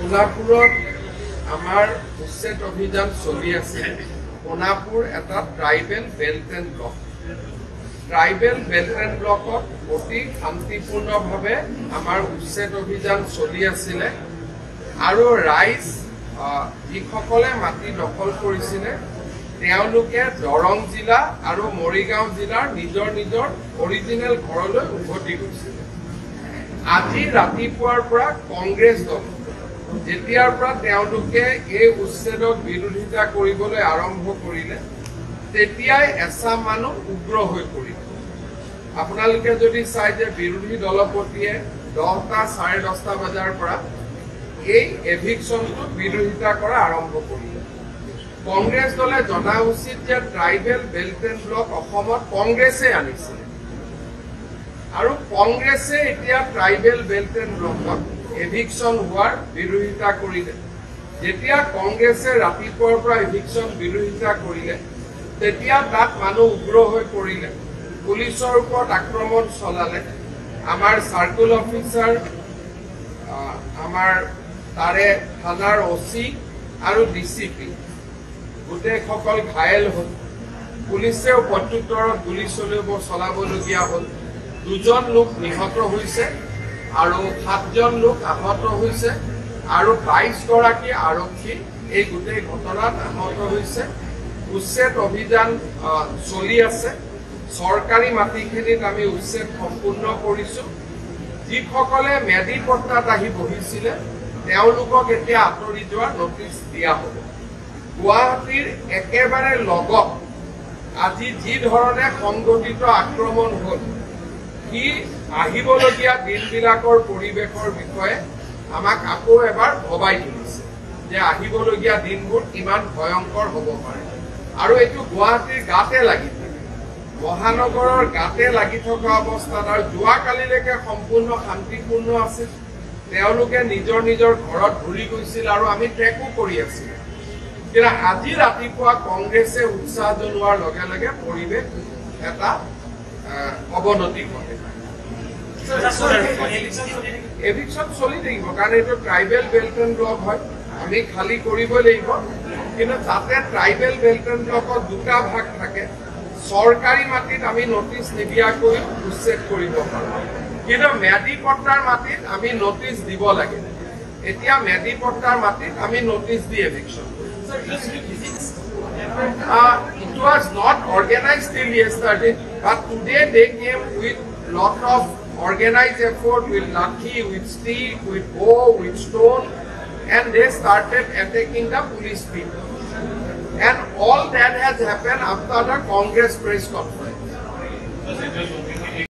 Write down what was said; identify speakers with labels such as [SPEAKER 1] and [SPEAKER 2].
[SPEAKER 1] সোনাপুৰত আমাৰ উচ্ছেদ অভিযান চলি আছে। সোনাপুৰ এটা tribal belt and block. Tribal belt and ব্লকত অতি শান্তিপূৰ্ণভাৱে আমাৰ উচ্ছেদ অভিযান চলি আছিলে আৰু ৰাইজ যিসকলে মাটি দখল কৰিছিলে তেওঁলোকে দৰং জিলা আৰু মৰিগাঁও জিলাৰ নিজৰ নিজৰ অৰিজিনেল ঘৰলৈ উভতি গৈছিলে। আজি ৰাতিপুৱাৰ পৰা কংগ্ৰেছ দল যেতিয়াৰ পৰা তেওঁলোকে এই উচ্ছেদক বিৰোধিতা কৰিবলৈ আৰম্ভ কৰিলে তেতিয়াই এচাম মানুহ উগ্ৰ হৈ পৰিল। আপোনালোকে যদি চাই যে বিৰোধী দলপতিয়ে 10টা 10:30 বজাৰ পৰা এই এভিকশ্যনটো বিৰোধিতা কৰা আৰম্ভ কৰিলে। কংগ্ৰেছ দলে জনা উচিত যে ট্ৰাইবেল বেল্ট এণ্ড ব্লক অসমত কংগ্ৰেছে আনিছিলে আৰু কংগ্ৰেছে এতিয়া ট্ৰাইবেল বেল্ট এণ্ড ব্লকত এভিকশ্যন হোৱাৰ বিৰোধিতা কৰিলে। যেতিয়া কংগ্ৰেছে ৰাতিপুৱাৰ পৰা এভিকশ্যন বিৰোধিতা কৰিলে তেতিয়া তাত মানুহ উগ্ৰ হৈ পৰিলে, পুলিচৰ ওপৰত আক্ৰমণ চলালে। আমাৰ চাৰ্কুল অফিচাৰ, আমাৰ তাৰে থানাৰ অচি আৰু ডিচিপি গোটেইসকল ঘায়েল হ'ল। পুলিচেও প্ৰত্যুত্তৰত গুলী চলাবলগীয়া হ'ল। 2জন লোক নিহত হৈছে আৰু 7জন লোক আহত হৈছে আৰু 22গৰাকী আৰক্ষী এই গোটেই ঘটনাত আহত হৈছে। উচ্ছেদ অভিযান চলি আছে। চৰকাৰী মাটিখিনিত আমি উচ্ছেদ সম্পূৰ্ণ কৰিছো। যিসকলে মেডি পট্টাত আহি বহিছিলে তেওঁলোকক এতিয়া আঁতৰি যোৱাৰ নটিচ দিয়া হ'ব। গুৱাহাটীৰ একেবাৰে লগত আজি যি ধৰণে সংগঠিত আক্ৰমণ হ'ল সি আহিবলগীয়া দিনবিলাকৰ পৰিৱেশৰ বিষয়ে আমাক আকৌ এবাৰ ভবাই তুলিছে যে আহিবলগীয়া দিনবোৰ কিমান ভয়ংকৰ হ'ব পাৰে। আৰু এইটো গুৱাহাটীৰ গাতে লাগি থাকে, মহানগৰৰ গাতে লাগি থকা অৱস্থাত আৰু যোৱাকালিলৈকে সম্পূৰ্ণ শান্তিপূৰ্ণ আছিল। তেওঁলোকে নিজৰ নিজৰ ঘৰত ঘূৰি গৈছিল আৰু আমি ট্ৰেকো কৰি আছিলোঁ। কিন্তু আজি ৰাতিপুৱা কংগ্ৰেছে উৎসাহ জনোৱাৰ লগে লগে পৰিৱেশ এটা অৱনতি ঘটে। এভিকশ্যন চলি থাকিব কাৰণ এইটো ট্ৰাইবেল বেল্ট এণ্ড ব্লক হয়, আমি খালী কৰিবই লাগিব। কিন্তু তাতে ট্ৰাইবেল বেল্ট এণ্ড ব্লকত 2টা ভাগ থাকে। চৰকাৰী মাটিত আমি নটিচ নিদিয়াকৈ উচ্ছেদ কৰিব পাৰোঁ, কিন্তু মেডি পট্টাৰ মাটিত আমি নটিচ দিব লাগে। এতিয়া মেডি পট্টাৰ মাটিত আমি নটিচ দি এভিকশ্যন কৰিম। It was not organized till yesterday, but today they came with lot of organized effort, with lathi, with steel, with bow, with stone, and they started attacking the police people. And all that has happened after the Congress press conference.